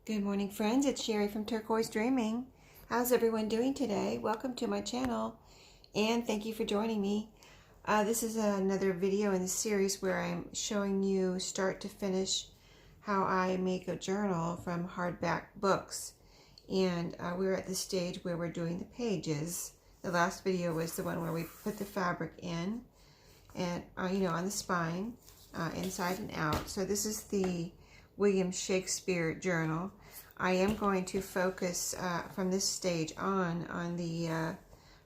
Good morning, friends. It's Sherry from Turquoise Dreaming. How's everyone doing today? Welcome to my channel, and thank you for joining me. This is another video in the series where I'm showing you start to finish how I make a journal from hardback books. And we're at the stage where we're doing the pages. The last video was the one where we put the fabric in and on the spine, inside and out. So this is the William Shakespeare journal. I am going to focus from this stage on the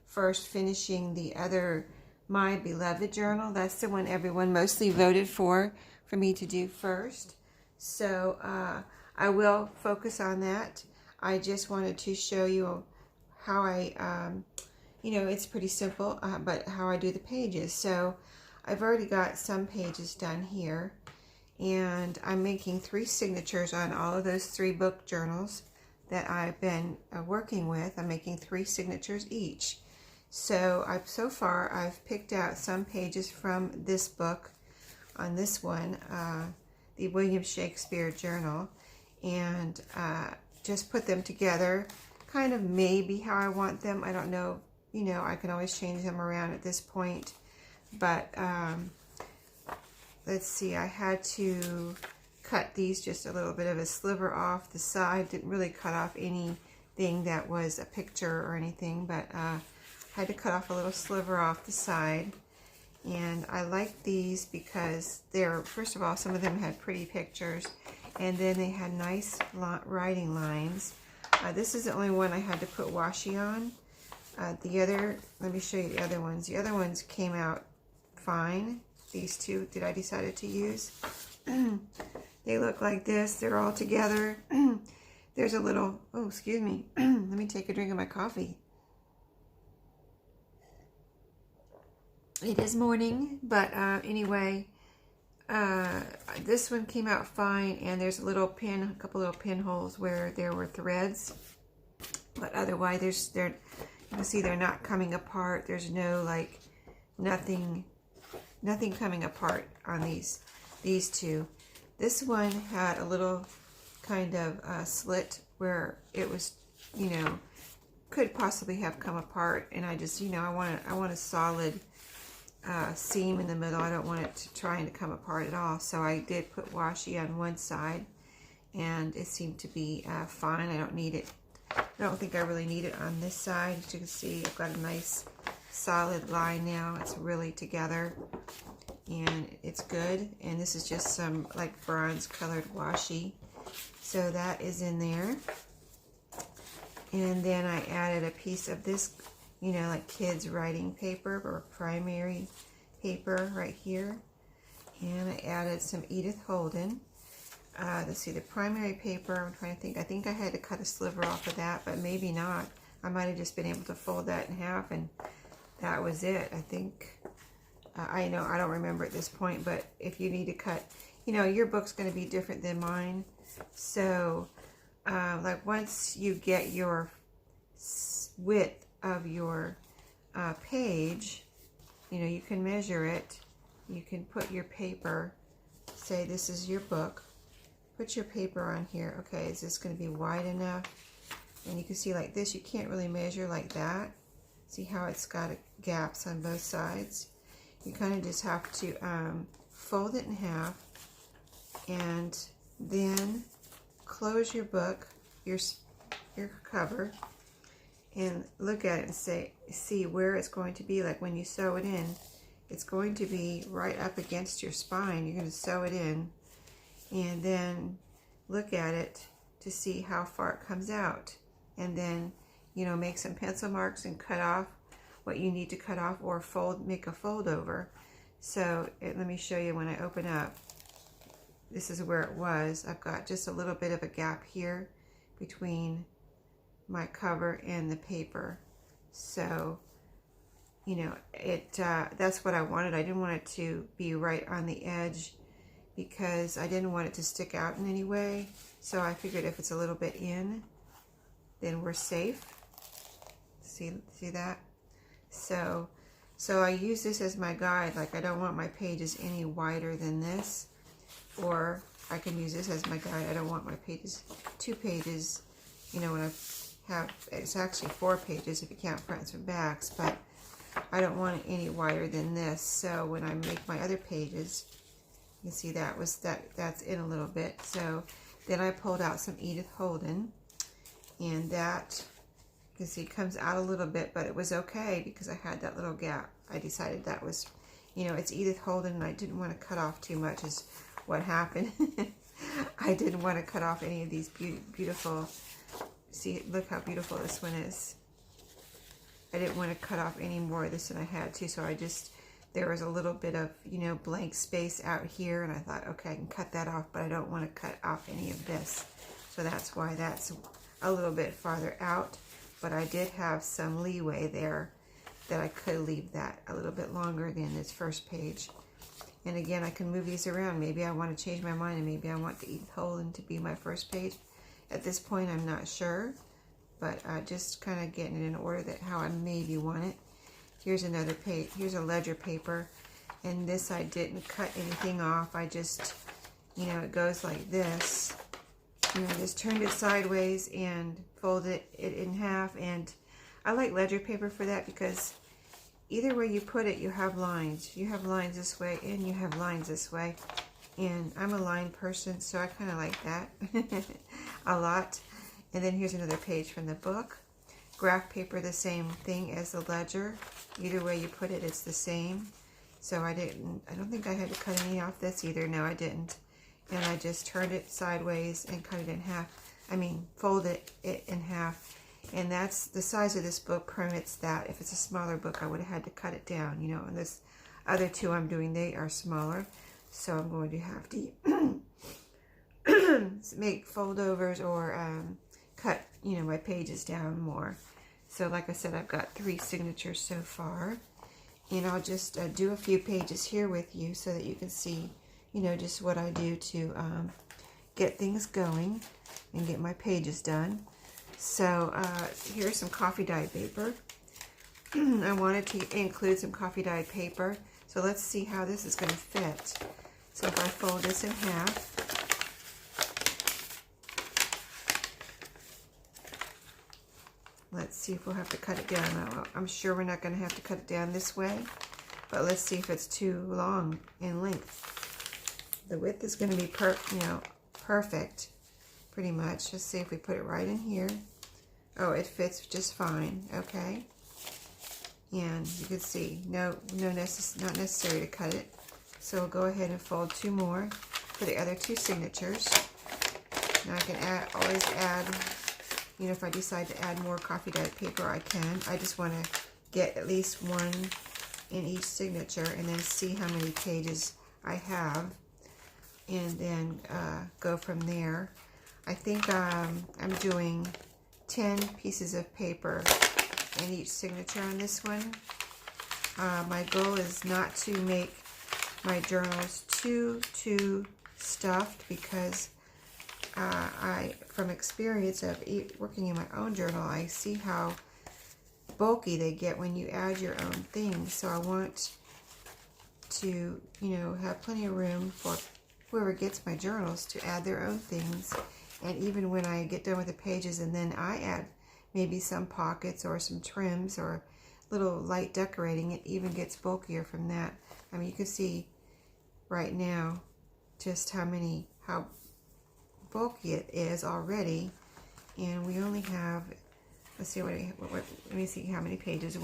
first finishing the other My Beloved journal. That's the one everyone mostly voted for me to do first. So I will focus on that. I just wanted to show you how I, it's pretty simple, but how I do the pages. So I've already got some pages done here. And I'm making 3 signatures on all of those 3 book journals that I've been working with. I'm making 3 signatures each. So so far I've picked out some pages from this book on this one, the William Shakespeare journal, and just put them together kind of maybe how I want them. I don't know, I can always change them around at this point, but let's see, I had to cut these just a little bit of a sliver off the side. Didn't really cut off anything that was a picture or anything, but had to cut off a little sliver off the side. And I like these because they're, first of all, some of them had pretty pictures, and then they had nice writing lines. This is the only one I had to put washi on. The other, let me show you the other ones. The other ones came out fine. These 2 that I decided to use. They look like this. They're all together. There's a little, oh, excuse me. Let me take a drink of my coffee. It is morning, but anyway, this one came out fine, and there's a couple little pinholes where there were threads, but otherwise you can see they're not coming apart. There's no, like, nothing coming apart on these 2. This one had a little kind of slit where it was, could possibly have come apart, and I just, I want a solid seam in the middle. I don't want it trying to come apart at all. So I did put washi on one side, and it seemed to be fine. I don't need it. I don't think I really need it on this side. As you can see, I've got a nice solid line now. It's really together, and it's good. And this is just some like bronze colored washi, so that is in there. And then I added a piece of this, like kids writing paper or primary paper right here, and I added some Edith Holden. Let's see, the primary paper, I'm trying to think, I think I had to cut a sliver off of that, but maybe not. I might have just been able to fold that in half, and that was it, I think. I don't remember at this point, but if you need to cut, your book's going to be different than mine. So, like, once you get your width of your page, you can measure it. You can put your paper, say this is your book. Put your paper on here. Okay, is this going to be wide enough? And you can see like this, you can't really measure like that. See how it's got gaps on both sides? You kind of just have to fold it in half, and then close your book, your cover, and look at it and see where it's going to be. Like when you sew it in, it's going to be right up against your spine. You're going to sew it in, and then look at it to see how far it comes out, and then make some pencil marks and cut off what you need to cut off, or make a fold over. So let me show you when I open up. This is where it was. I've got just a little bit of a gap here between my cover and the paper. So that's what I wanted. I didn't want it to be right on the edge because I didn't want it to stick out in any way. So I figured if it's a little bit in, then we're safe. See that? So I use this as my guide. Like, I don't want my pages any wider than this, or I can use this as my guide. I don't want my pages, 2 pages, you know, when I have, it's actually 4 pages if you count fronts and backs, but I don't want it any wider than this. So when I make my other pages, you can see that's in a little bit. So then I pulled out some Edith Holden, and that, you can see, comes out a little bit, but it was okay because I had that little gap. I decided that was, you know, it's Edith Holden, and I didn't want to cut off too much is what happened. I didn't want to cut off any of these beautiful, see, look how beautiful this one is. I didn't want to cut off any more of this than I had to, so I just, there was a little bit of, you know, blank space out here, and I thought, okay, I can cut that off, but I don't want to cut off any of this. So that's why that's a little bit farther out, but I did have some leeway there that I could leave that a little bit longer than this first page. And again, I can move these around. Maybe I want to change my mind, and maybe I want the Edith Holden to be my first page. At this point, I'm not sure, but just kind of getting it in order that how I maybe want it. Here's another page. Here's a ledger paper, and this I didn't cut anything off. I just, you know, it goes like this. And I just turned it sideways and folded it in half. And I like ledger paper for that because either way you put it, you have lines. You have lines this way, and you have lines this way. And I'm a line person, so I kind of like that a lot. And then here's another page from the book. Graph paper, the same thing as the ledger. Either way you put it, it's the same. So I don't think I had to cut any off this either. No, I didn't. And I just turned it sideways and cut it in half. I mean, folded it in half. And that's the size of this book permits that. If it's a smaller book, I would have had to cut it down, you know. And this other two I'm doing, they are smaller. So I'm going to have to make foldovers or cut, you know, my pages down more. So like I said, I've got 3 signatures so far. And I'll just do a few pages here with you so that you can see, you know, just what I do to get things going and get my pages done. So here's some coffee dyed paper. I wanted to include some coffee dyed paper. So let's see how this is going to fit. So if I fold this in half, let's see if we'll have to cut it down. I'm sure we're not going to have to cut it down this way, but let's see if it's too long in length. The width is going to be perfect, pretty much. Let's see if we put it right in here. Oh, it fits just fine. Okay, and you can see not necessary to cut it. So we'll go ahead and fold 2 more for the other 2 signatures. Now I can always add. You know, if I decide to add more coffee dyed paper, I can. I just want to get at least 1 in each signature and then see how many pages I have, and then go from there. I think I'm doing 10 pieces of paper in each signature on this one. My goal is not to make my journals too stuffed because from experience of working in my own journal, I see how bulky they get when you add your own things. So I want to, you know, have plenty of room for whoever gets my journals to add their own things. And even when I get done with the pages and then I add maybe some pockets or some trims or little light decorating, it even gets bulkier from that. I mean, you can see right now just how bulky it is already, and we only have, let's see, let me see how many pages.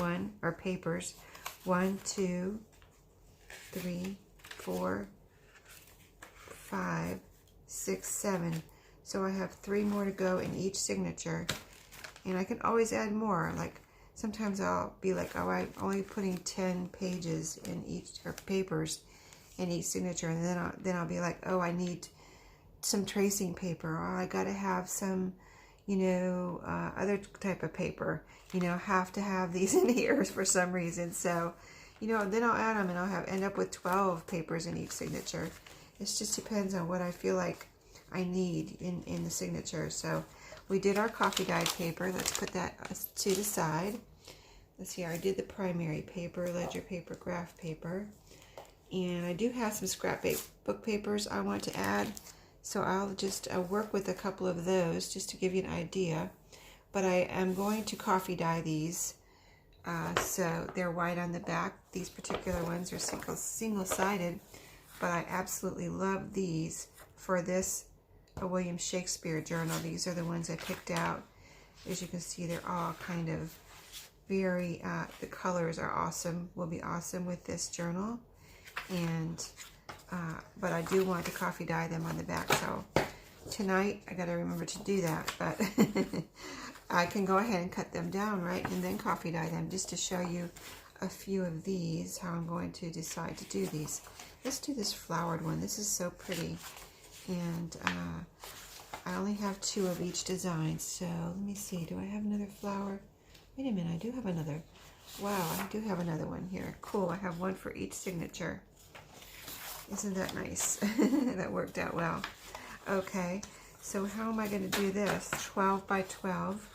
Papers. 1, 2, 3, 4, 5, 6, 7. So I have 3 more to go in each signature, and I can always add more. Like sometimes I'll be like, oh, I'm only putting 10 pages in each, or papers in each signature, and then I'll be like, oh, I need some tracing paper, or I gotta have some, you know, other type of paper. You know, have to have these in here for some reason. So, you know, then I'll add them, and I'll end up with 12 papers in each signature. It just depends on what I feel like I need in the signature. So we did our coffee dyed paper. Let's put that to the side. Let's see, I did the primary paper, ledger paper, graph paper. And I do have some scrapbook papers I want to add. So I'll just work with a couple of those just to give you an idea. But I am going to coffee dye these. So they're white on the back. These particular ones are single-sided, but I absolutely love these for this William Shakespeare journal. These are the ones I picked out. As you can see, they're all kind of very, the colors are awesome, will be awesome with this journal. And, but I do want to coffee dye them on the back. So tonight, I got to remember to do that, but I can go ahead and cut them down, right? And then coffee dye them just to show you a few of these, how I'm going to decide to do these. Let's do this flowered one. This is so pretty. And I only have 2 of each design. So let me see, do I have another flower? Wait a minute, I do have another. Wow, I do have another one here. Cool, I have one for each signature. Isn't that nice? That worked out well. Okay, so how am I going to do this? 12 by 12.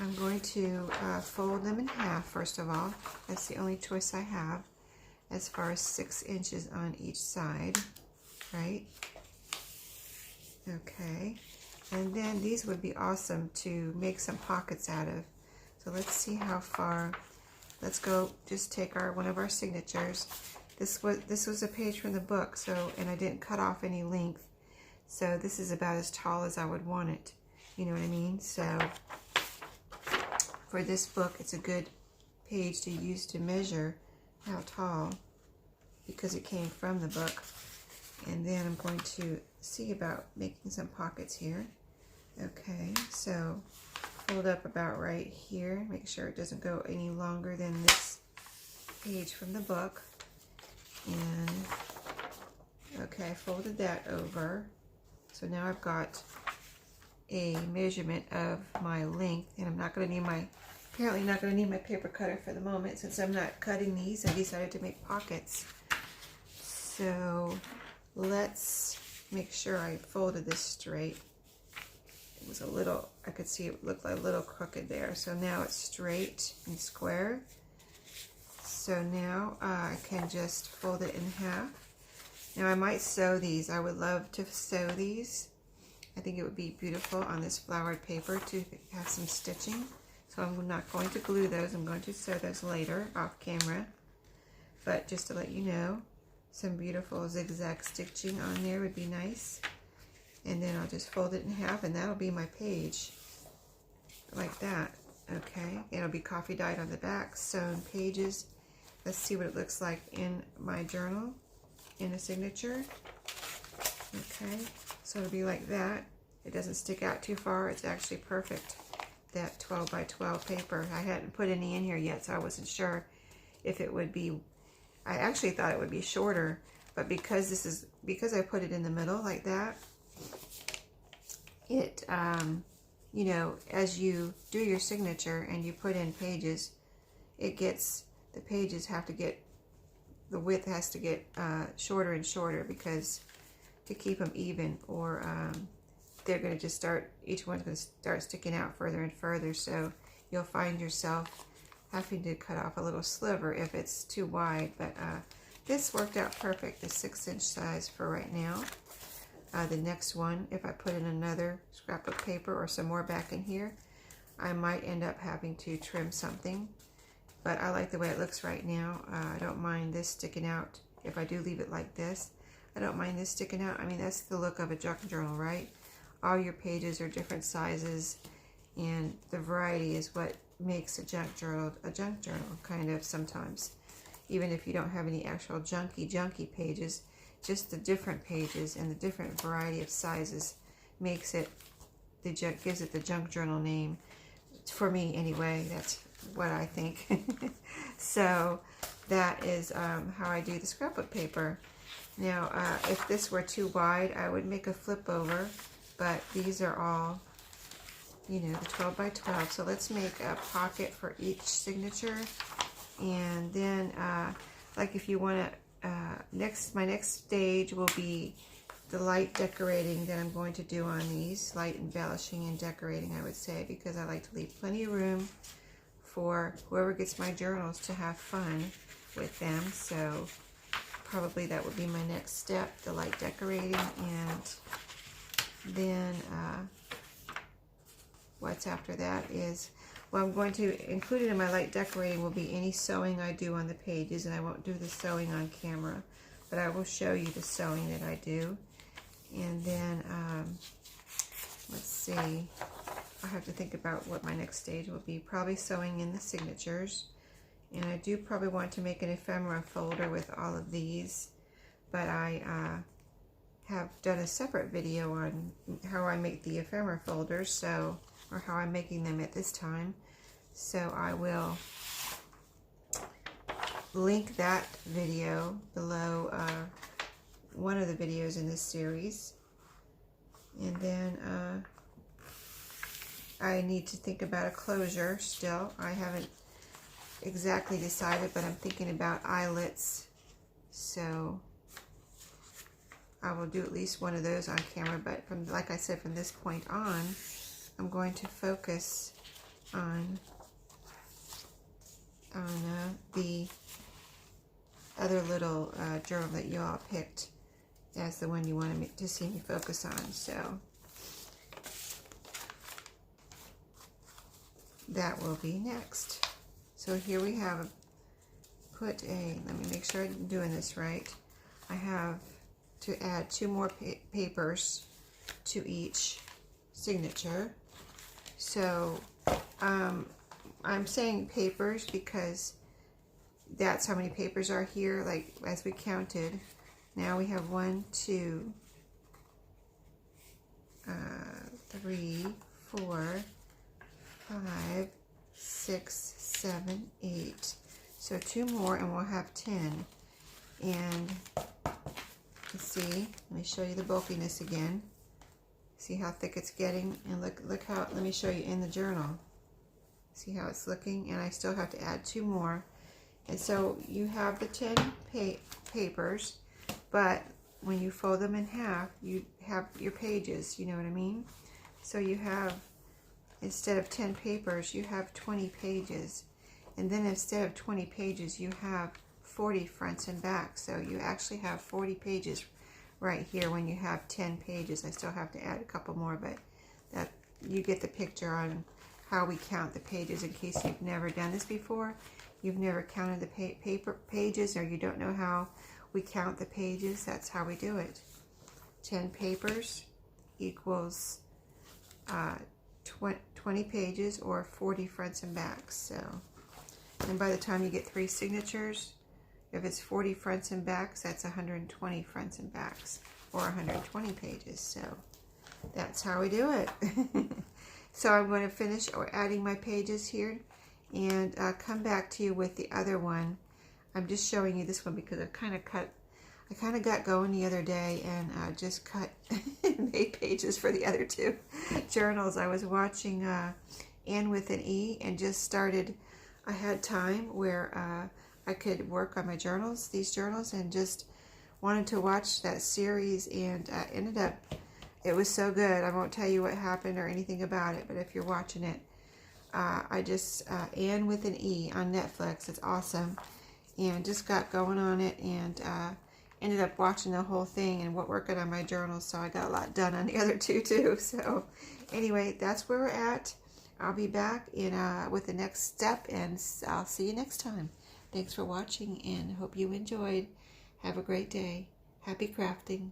I'm going to fold them in half, first of all. That's the only choice I have as far as 6 inches on each side, right? Okay, and then these would be awesome to make some pockets out of. So let's see how far. Let's go just take one of our signatures. This was a page from the book, so, and I didn't cut off any length. So this is about as tall as I would want it. You know what I mean? So for this book, it's a good page to use to measure how tall, because it came from the book. And then I'm going to see about making some pockets here. Okay, so fold up about right here. Make sure it doesn't go any longer than this page from the book. And okay, I folded that over. So now I've got a measurement of my length, and I'm not going to need apparently not going to need my paper cutter for the moment, since I'm not cutting these. I decided to make pockets. So let's make sure I folded this straight. It was a little, I could see it looked like a little crooked there. So now it's straight and square. So now I can just fold it in half. Now I might sew these. I would love to sew these. I think it would be beautiful on this flowered paper to have some stitching. So I'm not going to glue those. I'm going to sew those later off camera. But just to let you know, some beautiful zigzag stitching on there would be nice. And then I'll just fold it in half, and that'll be my page. Like that. Okay. It'll be coffee dyed on the back, sewn pages. Let's see what it looks like in my journal, in a signature. Okay. So it'll be like that. It doesn't stick out too far. It's actually perfect. That 12 by 12 paper. I hadn't put any in here yet, so I wasn't sure if it would be. I actually thought it would be shorter, but because I put it in the middle like that, it, you know, as you do your signature and you put in pages, the pages have to get, the width has to get shorter and shorter, because to keep them even, or they're going to just start, each one's going to start sticking out further and further. So you'll find yourself having to cut off a little sliver if it's too wide. But this worked out perfect, the 6-inch size for right now. The next one, if I put in another scrapbook paper or some more back in here, I might end up having to trim something. But I like the way it looks right now. I don't mind this sticking out. If I do leave it like this, I don't mind this sticking out. I mean, that's the look of a junk journal, right? All your pages are different sizes, and the variety is what makes a junk journal kind of sometimes. Even if you don't have any actual junky pages, just the different pages and the different variety of sizes makes it, gives it the junk journal name. For me anyway, that's what I think. So that is how I do the scrapbook paper. Now if this were too wide, I would make a flip over, but these are all, you know, the 12 by 12. So let's make a pocket for each signature. And then like if you want to, my next stage will be the light decorating that I'm going to do on these, light embellishing and decorating, I would say, because I like to leave plenty of room for whoever gets my journals to have fun with them. So probably that would be my next step, the light decorating. And then what's after that is, well, I'm going to include it in my light decorating will be any sewing I do on the pages, and I won't do the sewing on camera, but I will show you the sewing that I do. And then, let's see, I have to think about what my next stage will be. Probably sewing in the signatures. And I do probably want to make an ephemera folder with all of these, but I have done a separate video on how I make the ephemera folders, so, or how I'm making them at this time. So I will link that video below one of the videos in this series. And then I need to think about a closure still. I haven't exactly decided, but I'm thinking about eyelets, so I will do at least one of those on camera. But from, like I said, from this point on, I'm going to focus on the other little journal that you all picked as the one you wanted to see me focus on. So that will be next. So here we have let me make sure I'm doing this right. I have to add 2 more papers to each signature. So I'm saying papers because that's how many papers are here, like as we counted. Now we have 1, 2, 3, 4, 5, 6, 7, 8. So 2 more and we'll have 10. And let's see, let me show you the bulkiness again. See how thick it's getting? And look how, let me show you in the journal. See how it's looking? And I still have to add 2 more. And so you have the 10 papers, but when you fold them in half, you have your pages, you know what I mean? So you have, instead of 10 papers, you have 20 pages. And then instead of 20 pages, you have 40 fronts and backs. So you actually have 40 pages right here when you have 10 pages. I still have to add a couple more, but that you get the picture on how we count the pages in case you've never done this before. You've never counted the paper pages, or you don't know how we count the pages. That's how we do it. 10 papers equals 20 pages, or 40 fronts and backs. So, and by the time you get 3 signatures, if it's 40 fronts and backs, that's 120 fronts and backs, or 120 pages. So that's how we do it. So I'm going to finish adding my pages here and come back to you with the other one. I'm just showing you this one because I kind of got going the other day and just cut and made pages for the other 2 journals. I was watching Anne with an E and just started. I had time where I could work on my journals, these journals, and just wanted to watch that series, and ended up, it was so good. I won't tell you what happened or anything about it, but if you're watching it, I just, Anne with an E on Netflix, it's awesome, and just got going on it, and ended up watching the whole thing and working on my journals, so I got a lot done on the other 2 too. So anyway, that's where we're at. I'll be back with the next step, and I'll see you next time. Thanks for watching, and hope you enjoyed. Have a great day. Happy crafting.